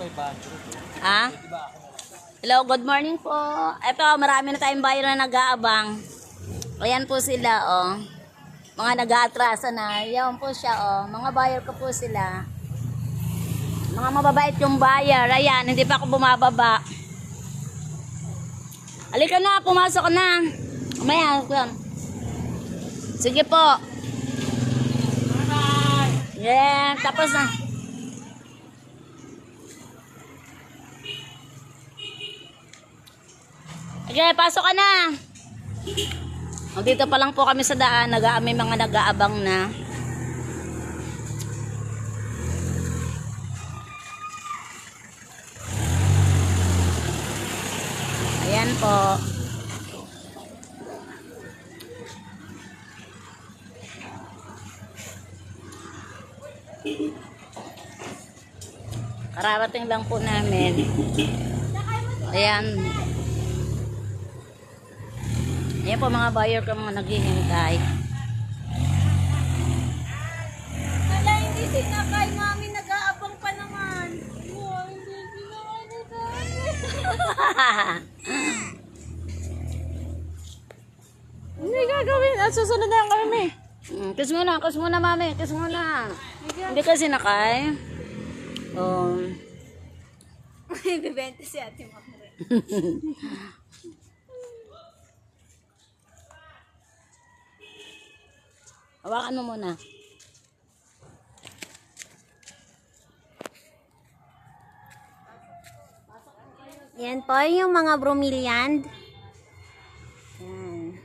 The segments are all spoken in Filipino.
Ha? Hello, good morning po. Ito, marami na tayong buyer na nag-aabang. Ayan po sila, oh. Mga nag-aatrasa na. Yan po siya, oh. Mga buyer ko po sila. Mga mababait yung buyer. Ayan, hindi pa ako bumababa. Halika na, pumasok ka na. Umaya, sige po. Yeah, tapos na. Okay, pasok ka na. O, dito pa lang po kami sa daan. May mga nag-aabang na. Ayan po. Kararating lang po namin. Ayan. Ayan po mga buyer ko, mga naghihintay. Wala, hindi sinakay. Mami, nag-aabang pa naman. Oh, hindi sinakay na Hindi gagawin. At susunod na yung kami. Kiss muna mami. Kiss muna. Hindi kasi nakay. Bibente si ate mo. Hawakan mo muna. Yan po yung mga bromeliad. Yan.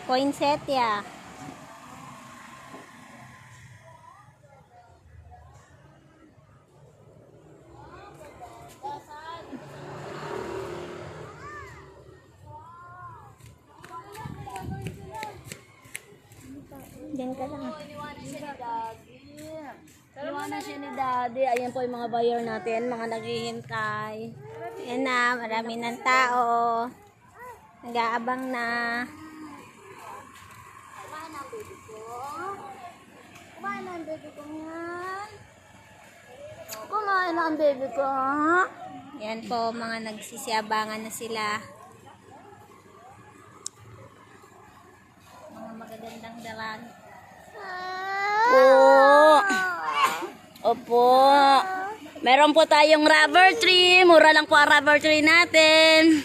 Poinsettia. Diyan ka lang. Iwanan siya ni Daddy. Ayan po yung mga buyer natin, mga naghihintay. Yan na, marami ng tao. Nag-aabang na. Kumain ang baby ko. Kumain ang baby ko yan. Kumain ang baby ko. Yan po, mga nagsisiabangan na sila. Mga magagandang dalag. Opo. Meron po tayong rubber tree. Mura lang po ang rubber tree natin.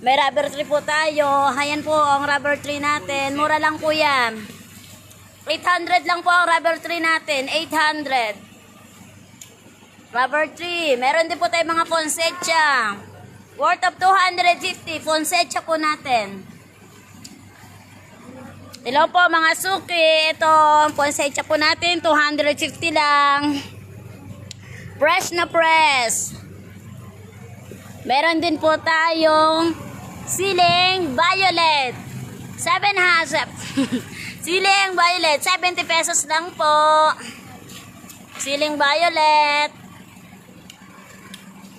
May rubber tree po tayo. Ayan po ang rubber tree natin. Mura lang po yan. 800 lang po ang rubber tree natin. 800. Rubber tree. Meron din po tayong mga poinsettia. Worth of 250. Poinsettia po natin. Hello po mga suki. Ito, poinsettia po natin. 250 lang. Fresh na fresh. Meron din po tayong siling violet. 7 siling violet. 70 pesos lang po. Siling violet.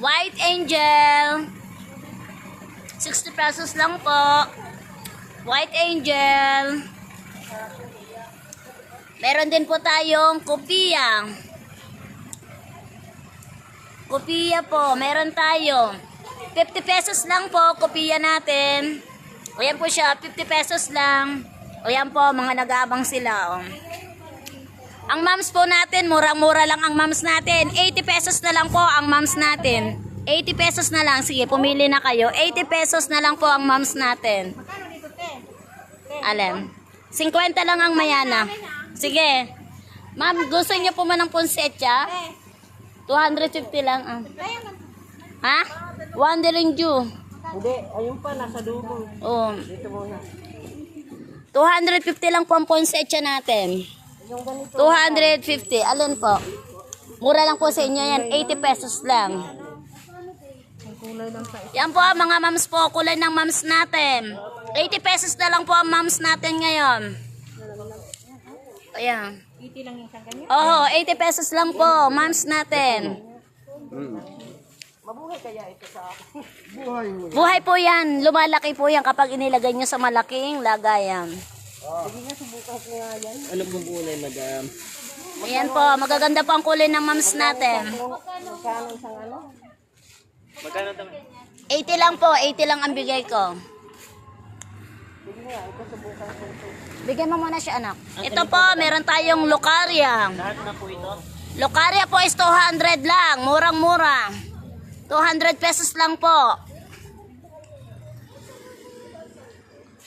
White angel. 60 pesos lang po. White angel. Meron din po tayong kopia. Kopia po, meron tayo. 50 pesos lang po, kopia natin. O yan po siya, 50 pesos lang. O yan po, mga nag-aabang sila. O. Ang moms po natin, murang-mura lang ang moms natin. 80 pesos na lang po ang moms natin. 80 pesos na lang. Sige, pumili na kayo. 80 pesos na lang po ang moms natin. Alam. 50 lang ang mayana. Sige. Ma'am, gusto niyo po man ng poinsettia? 250 lang. Ha? Wandering Jew. Hindi, ayun pa, nasa dulo. Oh. Dito muna. 250 lang po ang poinsettia natin. 250. Alin po? Mura lang po sa inyo yan. 80 pesos lang. Yan po mga mams po. Kulay ng mams natin. 80 pesos na lang po ang mams natin ngayon. Ayan. 80 lang yung isang ganyan. Oo, 80 pesos lang po, mams natin. Mabuhay kaya ito sa akin. Buhay po yan. Lumalaki po yan kapag inilagay nyo sa malaking lagayan. Sige nga, subukan ko nga yan. Ano pong kulay, madam? Ayan po, magaganda po ang kulay ng mams natin. Magkano isang ano? Magkano ito? 80 lang po, 80 lang ang bigay ko. Sige nga, ito subukan ko ito. Bigyan mo muna siya, anak. Ito po, meron tayong locaria. Lahat na po ito? Locaria po is 200 lang, murang-mura. 200 pesos lang po.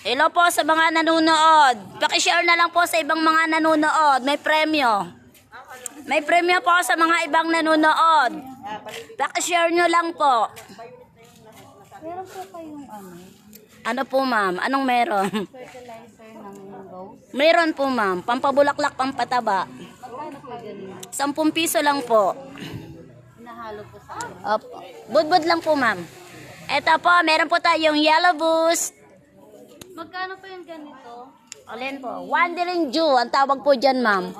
Hello po sa mga nanonood. Paki-share na lang po sa ibang mga nanonood. May premyo. May premyo po sa mga ibang nanonood. Paki-share nyo lang po. Meron po kayong ano, Ano po ma'am? Anong meron? fertilizer ng rose. Meron po ma'am. Pampabulaklak, pampataba. Magkano po ganun? 10 piso lang po. Hinahalo po sa ano. Opo. Budbud lang po ma'am. Ito po, meron po tayong yellow boost. Magkano po yung ganito? Alin po? Wandering Jew. Ang tawag po dyan ma'am.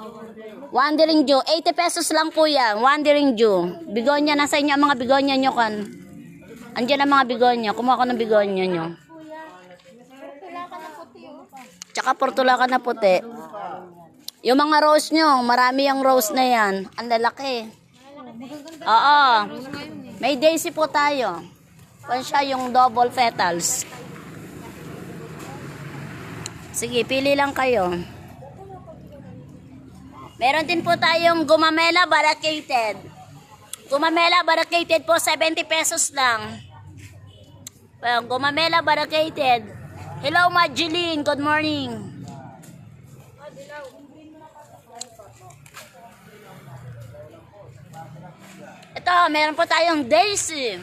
Wandering Jew. 80 pesos lang po yan. Wandering Jew. Bigonya. Nasa inyo ang mga bigonya nyo kan. Andiyan ang mga bigonya. Kumuha ko ng bigonya nyo. Kuya, tula ka na puti oh. Tsaka portulakan na puti. Yung mga rose nyo, marami yung rose na yan. Ang lalaki. Oo. May daisy po tayo. Kung siya yung double petals. Sige, pili lang kayo. Meron din po tayong gumamela variegated. Gumamela variegated po 70 pesos lang. Gumamela variegated. Hello, Majeline. Good morning. Ito, meron po tayong daisy.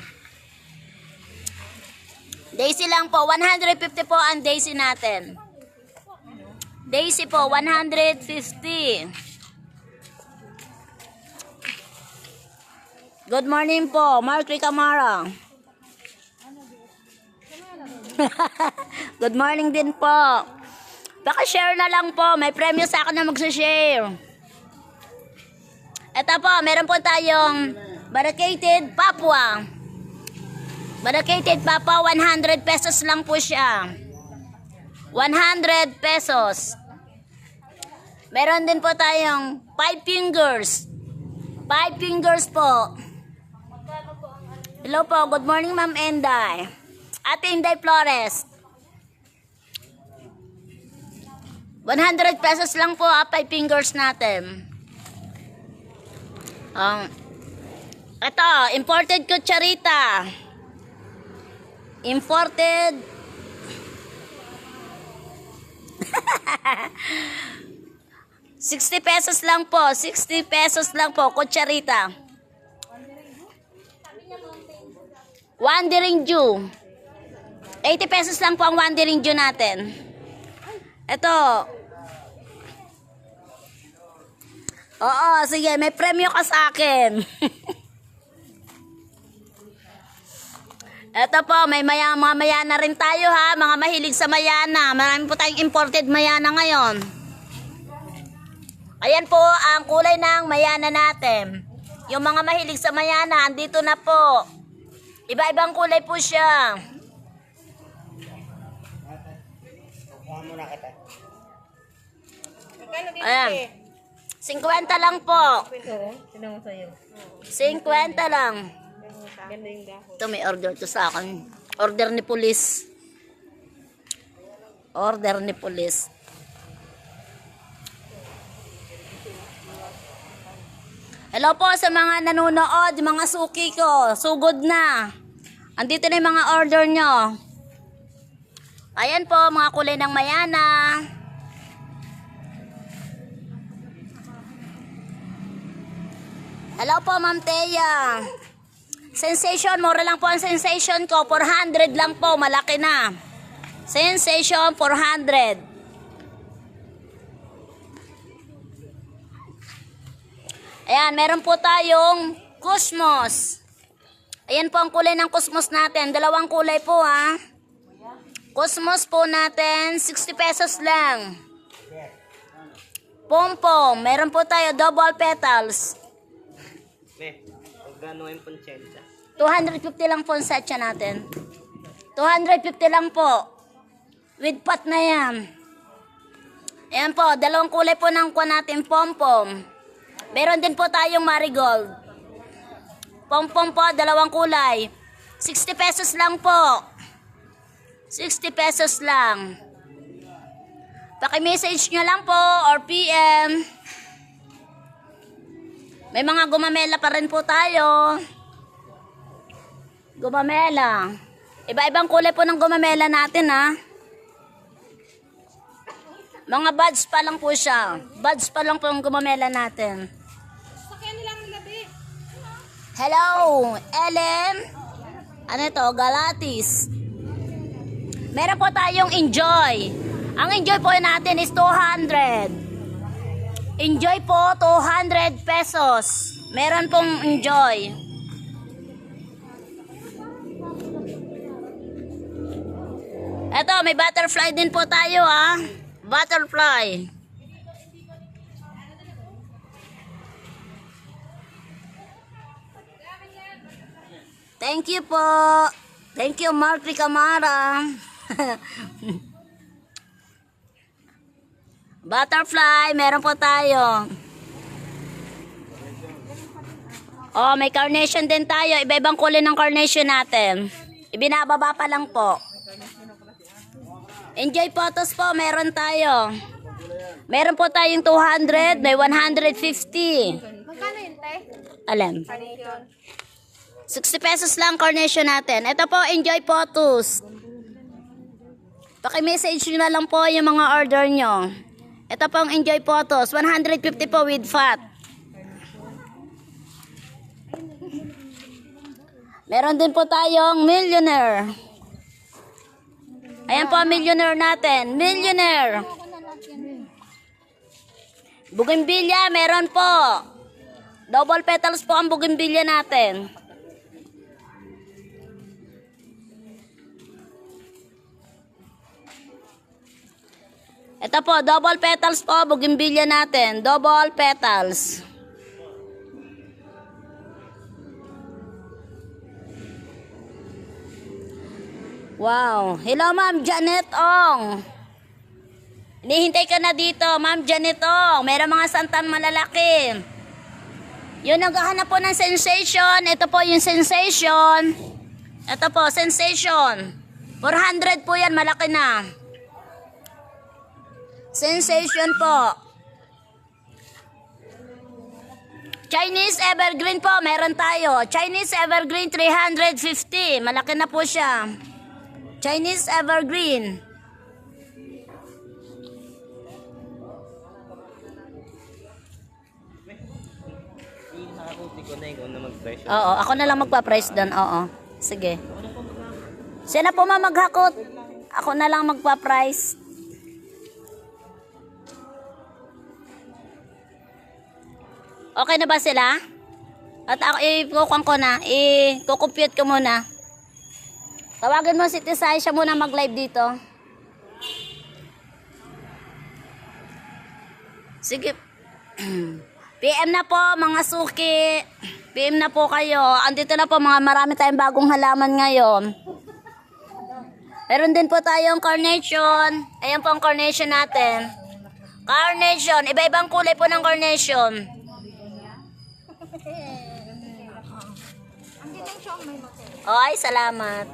Daisy lang po. 150 po ang daisy natin. Daisy po, 150. Good morning po, Marky Camara. Good morning din po. Baka-share na lang po. May premyo sa akin na mag-share. Ito po, meron po tayong variegated Papua. Variegated Papua, 100 pesos lang po siya. 100 pesos. Meron din po tayong 5 fingers. 5 fingers po. Hello po, good morning Ma'am Enday. Ate Inday Flores. 100 pesos lang po 5 fingers natin. Ito, imported kutsarita. Imported 60 pesos lang po. 60 pesos lang po. Kutsarita. Wandering Jew. 80 pesos lang po ang Wandering Jew natin. Ito. Oo, sige. May premyo ka sa akin. Ito po, may mga mayana rin tayo ha. Mga mahilig sa mayana. Marami po tayong imported mayana ngayon. Ayan po ang kulay ng mayana natin. Yung mga mahilig sa mayana, andito na po. Iba-ibang kulay po siya. Ayan. 50 lang po. 50 lang. Ito may order to sa akin. Order ni police. Order ni police. Hello po sa mga nanonood, mga suki ko. Sugod na. Andito na yung mga order nyo. Ayan po, mga kulay ng mayana. Hello po, Ma'am Teya. Sensation, mura lang po ang sensation ko. 400 lang po, malaki na. Sensation, 400. Ayan, meron po tayong cosmos. Ayan po ang kulay ng cosmos natin. Dalawang kulay po ha. Cosmos po natin, 60 pesos lang. Pompom, meron po tayo double petals. Gano'n yung ponchenta? 250 lang po ang setya natin. 250 lang po. With pot na yan. Ayan po, dalawang kulay po ng kuha natin, pom-pom. Meron din po tayong marigold. Pom-pom po, dalawang kulay. 60 pesos lang po. 60 pesos lang. Paki-message nyo lang po or PM. May mga gumamela pa rin po tayo. Gumamela. Iba-ibang kulay po ng gumamela natin, ha. Mga buds pa lang po siya. Buds pa lang po ang gumamela natin. Sakyan nilang labi. Hello, Ellen. Ano ito? Galatis. Meron po tayong enjoy. Ang enjoy po natin is 200. Enjoy po, 200 pesos. Meron pong enjoy. Eto, may butterfly din po tayo, ha. Butterfly. Thank you po. Thank you, Mark Ricamara. Butterfly, meron po tayo. Oh, may carnation din tayo. Iba-ibang kulay ng carnation natin. Ibinababa pa lang po. Enjoy photos po, meron tayo. Meron po tayong 200, may 150. Magkano yun, te? Alam. Carnation. 60 pesos lang carnation natin. Ito po, enjoy photos. Paki-message nyo na lang po yung mga order nyo. Ito po ang enjoy photos. 150 po with fat. Meron din po tayong millionaire. Ayan po ang millionaire natin. Millionaire. Bougainvillea, meron po. Double petals po ang bougainvillea natin. Ito po, double petals po, bougainvillea natin. Double petals. Wow. Hello, Ma'am Janet Ong. Hinihintay ka na dito, Ma'am Janet Ong. Meron mga santan malalaki. Yung naghahanap po ng sensation, ito po yung sensation. Ito po, sensation. 400 po yan, malaki na. Sensation po. Chinese Evergreen po, meron tayo. Chinese Evergreen 350. Malaki na po siya. Chinese Evergreen. Oo, ako na lang magpa-price doon. Oo. Sige. Sila po maghakot. Ako na lang magpa-price. Okay na ba sila? At ako i-kukuhan ko na. I-compute ko muna. Tawagan mo si Tisay, siya muna mag-live dito. Sige. PM na po mga suki. PM na po kayo. Andito na po mga marami tayong bagong halaman ngayon. Meron din po tayong carnation. Ayan po ang carnation natin. Carnation. Iba-ibang kulay po ng carnation. Ay, salamat.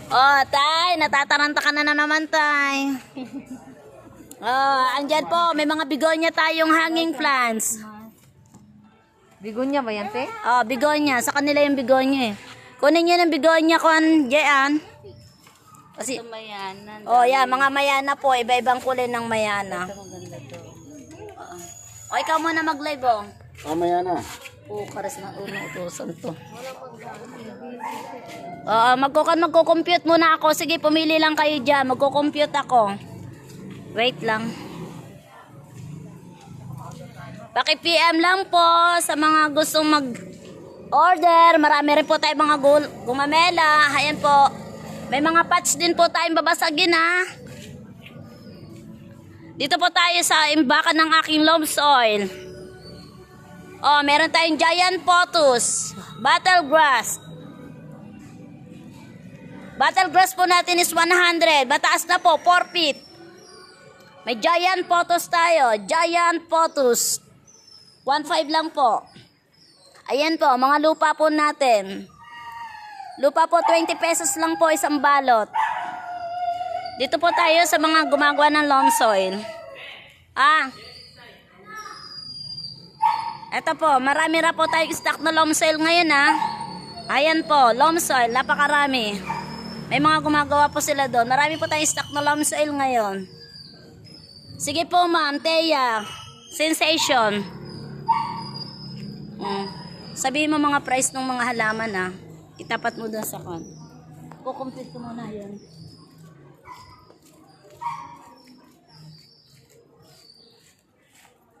Oh, tay, natataranta ka na naman, tay. Oh, andyan po, may mga bigonya tayong hanging plants. Bigonya ba yan, te? Oh, bigonya, sa kanila yung bigonya eh. Kunin nyo ng bigonya kon, Jean. Kasi, Mayana. oh, yeah, mga mayana po, iba-ibang kulay ng mayana. O, ikaw muna mag-live, oh. Mamaya na. Karas na utusan to. Magko-compute muna ako. Sige, pumili lang kayo dyan. Magko-compute ako. Wait lang. Paki-PM lang po sa mga gustong mag-order. Marami rin po tayo mga gumamela. Ayan po. May mga patch din po tayong babasagin, ha. Dito po tayo sa imbakan ng aking Loves Oil. Oh, meron tayong giant pothos. Battlegrass. Battlegrass po natin is 100. Mataas na po, 4 feet. May giant photos tayo. Giant photos. 1.5 lang po. Ayan po, mga lupa po natin. Lupa po, 20 pesos lang po isang balot. Dito po tayo sa mga gumagawa ng loam soil. Ito po, marami na po tayong stock na loam soil ngayon Ayan po, loam soil, napakarami. May mga gumagawa po sila doon. Marami po tayong stock na loam soil ngayon. Sige po ma'am, Teya. Sensation. Sabihin mo mga price ng mga halaman Itapat mo doon sa kon. Kukumplit ko muna yun.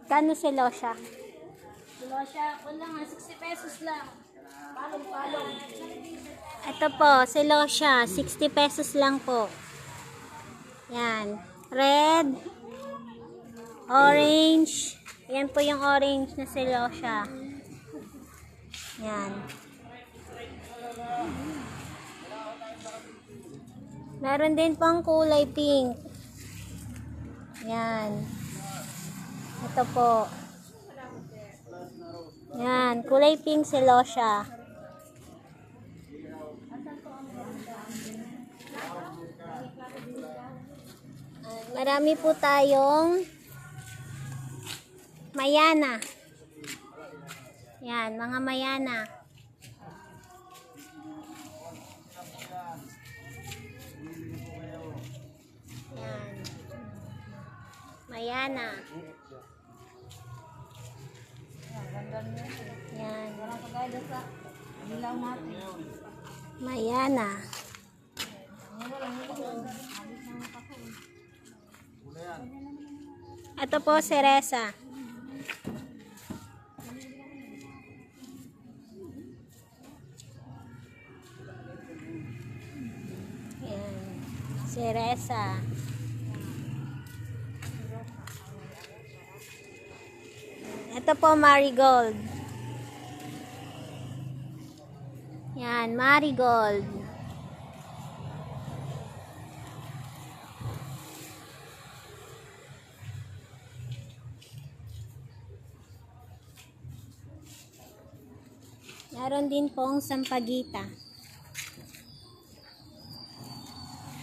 Kano si Losha? Wala siya, wala nga, 60 pesos lang. Palong. Ito po, si Losha, 60 pesos lang po. Yan. Red, orange. Yan po yung orange na si Losha. Yan. Meron din pang kulay pink. Yan. Ito po. Yan. Kulay pink si Losha. Marami po tayong Mayana. Yan, mga Mayana. Yan. Mayana. Yan. Mayana. Ito po, Cereza. Yan. Cereza. Ito po, marigold. Yan, marigold. Meron din pong sampagita.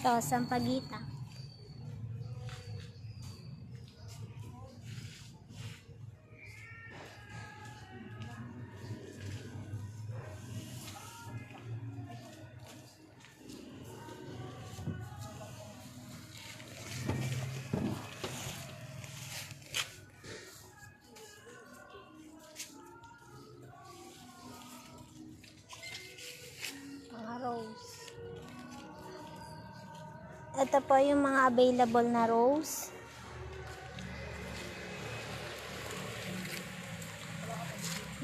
Ito, sampagita. Rose. Ito po yung mga available na rose.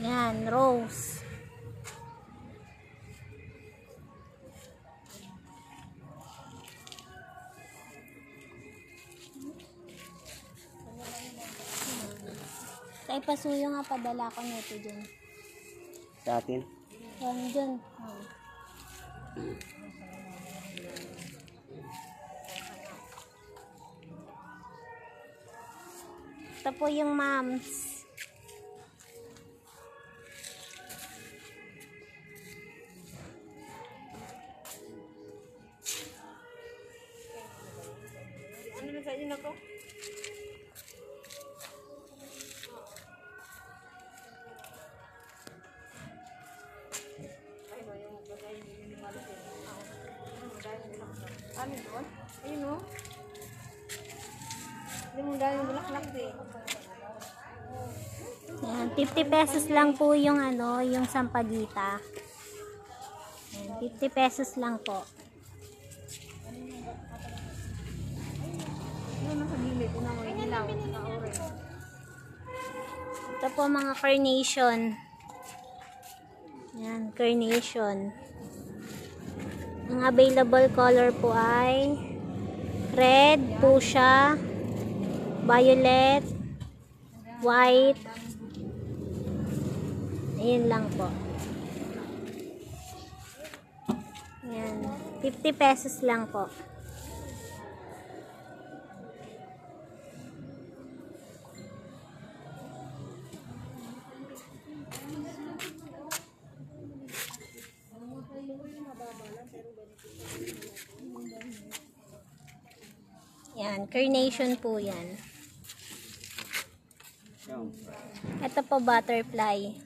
Yan, rose. Tay pasuyo nga padala ko nito dyan. Sa atin. Yan dyan. Ito po yung moms. Ano na sa inyo na ko? Ano doon? Ayun o. Hindi mo dahil bulaklak din. Yan, 50 pesos lang po yung yung sampagita. Yan, 50 pesos lang po. Ano na sa gilid? Una mo yung ilaw. Na-orange. Ito po mga carnation. Yan, carnation. Ang available color po ay red, fuchsia, violet, white. Ayun lang po. Yan. 50 pesos lang po. Yan, carnation po yan. Ito po butterfly.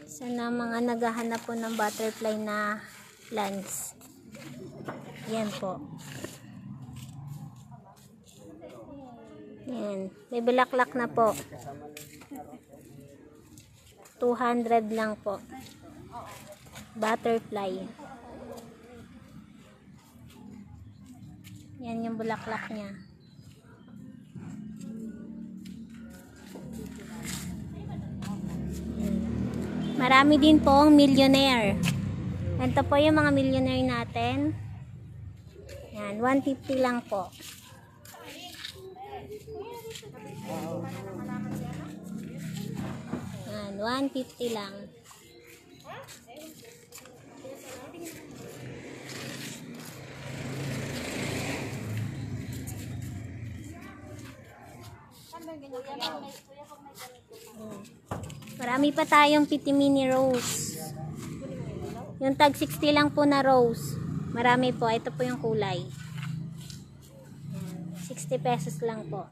Sana mga naghahanap po ng butterfly na plants. Yan po. Yan. May bulaklak na po. 200 lang po. Butterfly. Yan yung bulaklak niya. Marami din po ang millionaire. Ito po yung mga millionaire natin. Yan, 150 lang po. Yan, 150 lang. Marami pa tayong Petit Mini Rose. Yung tag 60 lang po na rose. Marami po. Ito po yung kulay. 60 pesos lang po.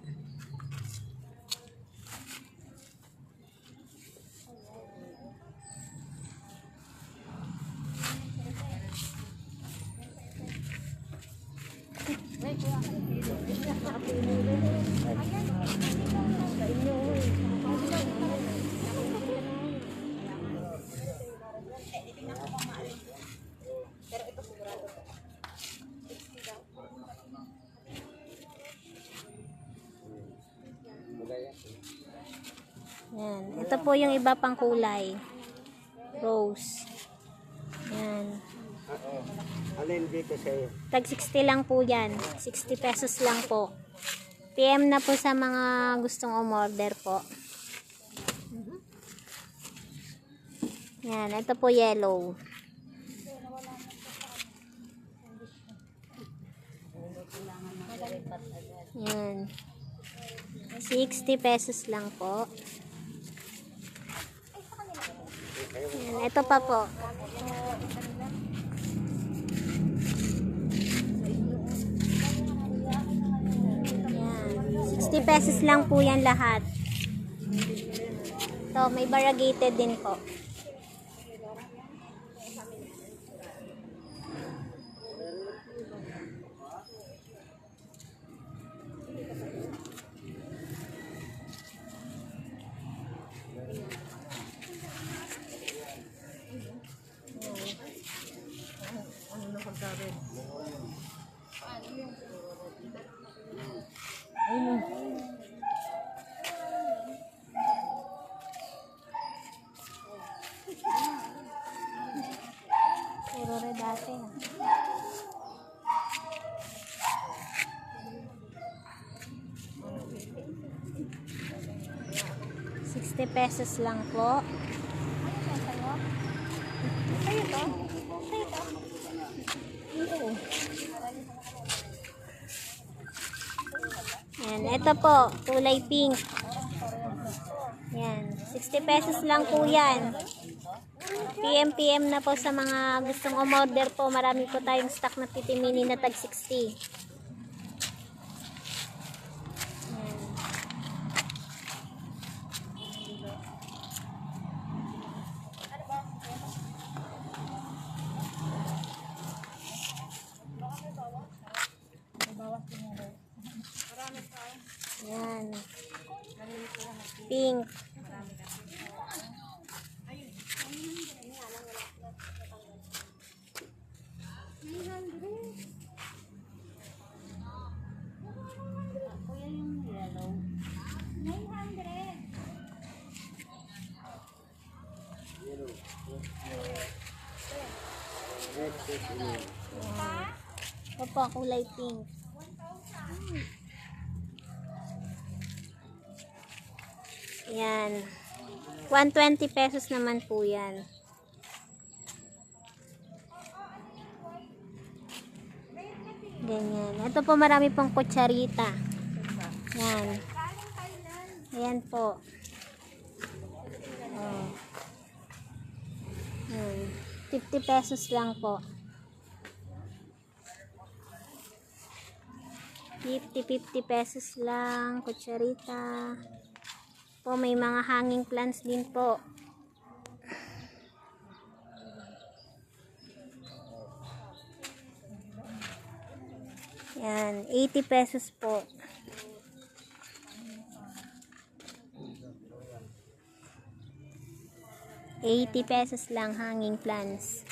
Yan. Ito po yung iba pang kulay. Rose. Yan. Alin dito sa'yo? Tag 60 lang po yan. 60 pesos lang po. PM na po sa mga gustong umorder po. Yan. Ito po yellow. Yan. 60 pesos lang po. Yan. Ito pa po. Yan. 60 pesos lang po yan lahat. Ito, may variegated din po. Puro redate na. ₱60 lang po. Sa'yo to? Sa'yo to? Oo. Yan, ito po, kulay pink. Yan, 60 pesos lang po yan. PM na po sa mga gustong umorder po. Marami po tayong stock na Petit Mini na tag 60. Yan. Yan. Pink. Ito po, kulay pink. Yan. 120 pesos naman po yan. Ganyan. Ito po marami pong kutsarita. Yan. Ayan po. Oh. Yan. 50 pesos lang po. 50 pesos lang, kutsarita. Po, may mga hanging plants din po. Yan, 80 pesos po. ₱80 lang hanging plants.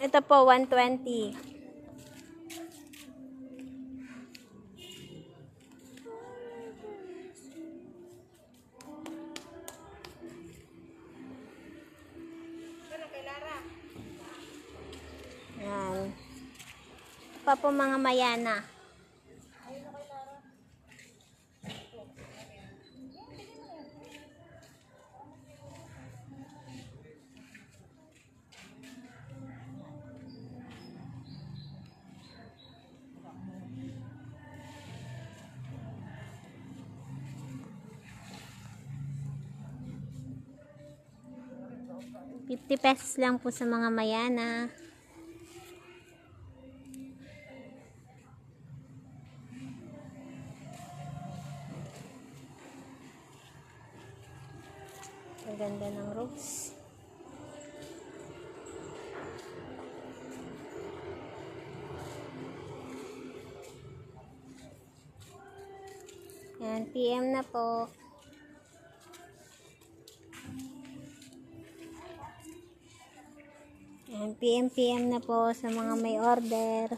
Ito po, 120. Yan. Pa po mga mayana. ₱50 lang po sa mga mayana. Ang ganda ng rose. Yan, PM na po. Yan, PM na po sa mga may order.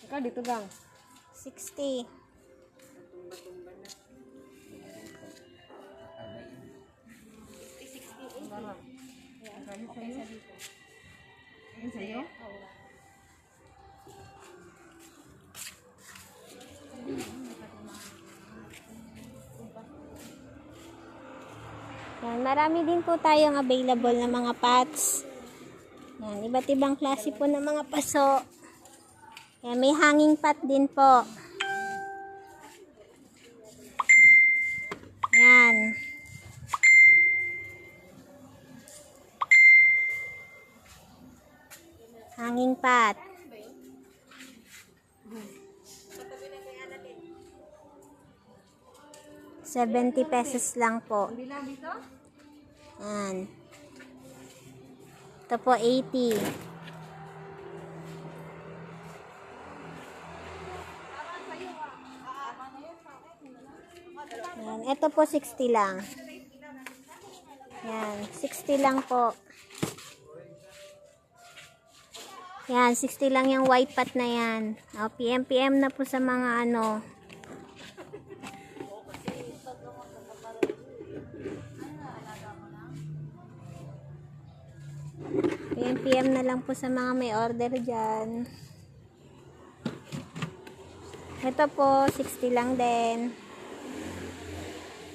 Ika dito gang. 60. Yan sa'yo? Yan, marami din po tayong available na mga pots. Yan, iba't ibang klase po ng mga paso. Yan, may hanging pot din po. Yan. Hanging pot. ₱70 lang po. Yan. Ito po 80. Yan. Ito po 60 lang. Yan. 60 lang po. Yan. 60 lang yung white pot na yan. O, PM na po sa mga ano. PM na lang po sa mga may order dyan. Ito po, 60 lang din.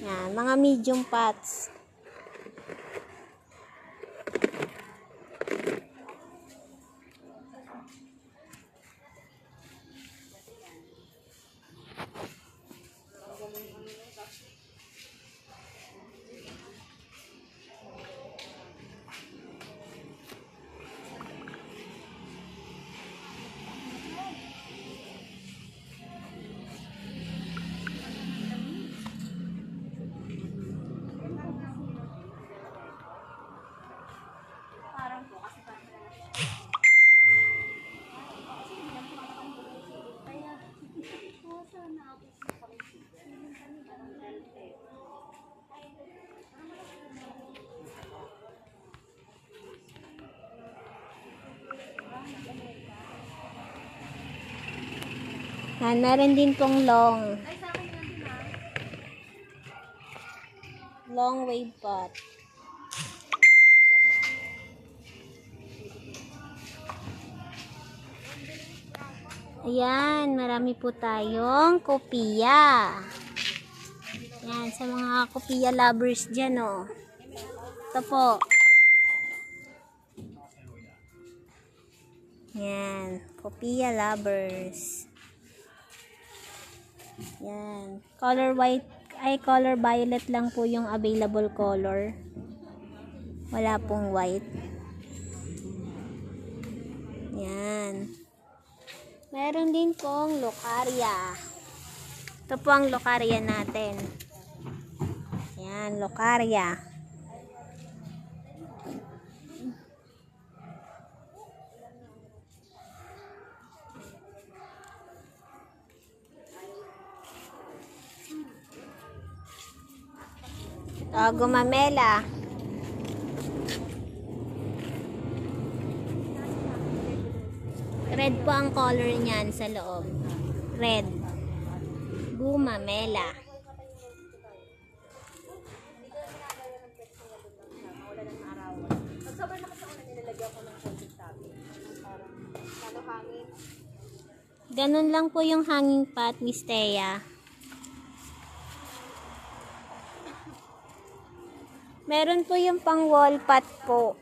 Yan, mga medium pots. Yan, meron din pong long wave pot. Ayan, marami po tayong kopiya. Yan, sa mga kopiya lovers dyan, oh. Ito po. Yan, kopiya lovers. Yan. Color white, ay color violet lang po yung available color. Wala pong white. Yan. Meron din pong locaria. Ito po ang locaria natin. Yan, locaria. Gumamela. Red po ang color niyan sa loob. Red. Gumamela. Ganun lang po yung hanging pot, Miss Thea. Meron po yung pang wall pot po.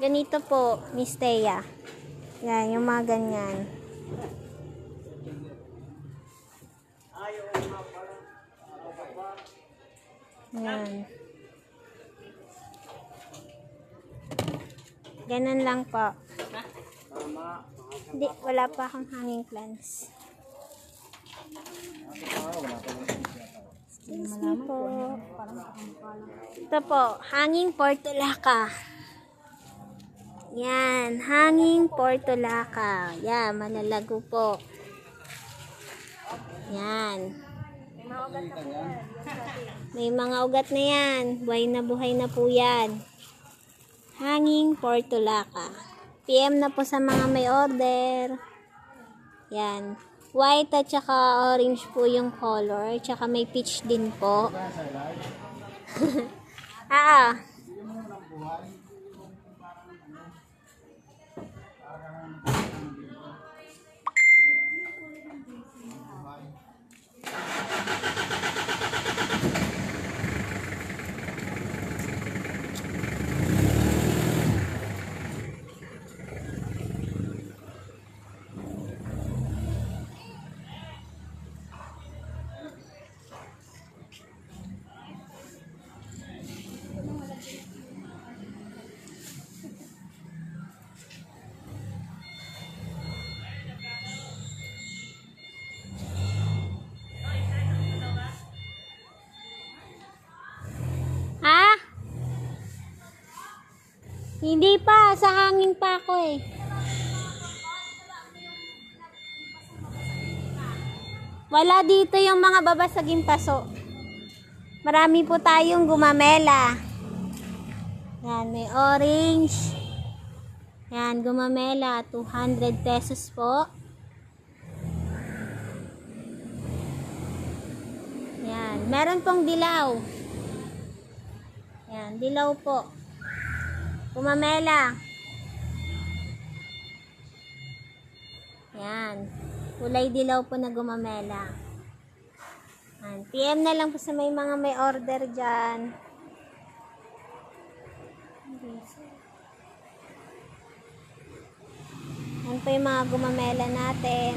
Ganito po, Miss Thea. Yan, yung mga ganyan. Yan. Ganun lang po. Hindi, wala pa akong hanging plants. Excuse me po. Ito po, hanging portulaca. Yan, hanging portulaca. Yan, malalago po. Yan. May mga ugat na yan. Buhay na po yan. Hanging portulaca. PM na po sa mga may order. Yan. White at saka orange po yung color. Tsaka may peach din po. Ha? Hindi pa. Sa hangin pa ako eh. Wala dito yung mga babasaging paso. Marami po tayong gumamela. Yan, may orange. Yan, gumamela. 200 pesos po. Yan, meron pong dilaw. Yan, dilaw po. Gumamela. Yan. Kulay dilaw po na gumamela. Yan. PM na lang po sa may mga may order dyan. Yan po yung mga gumamela natin.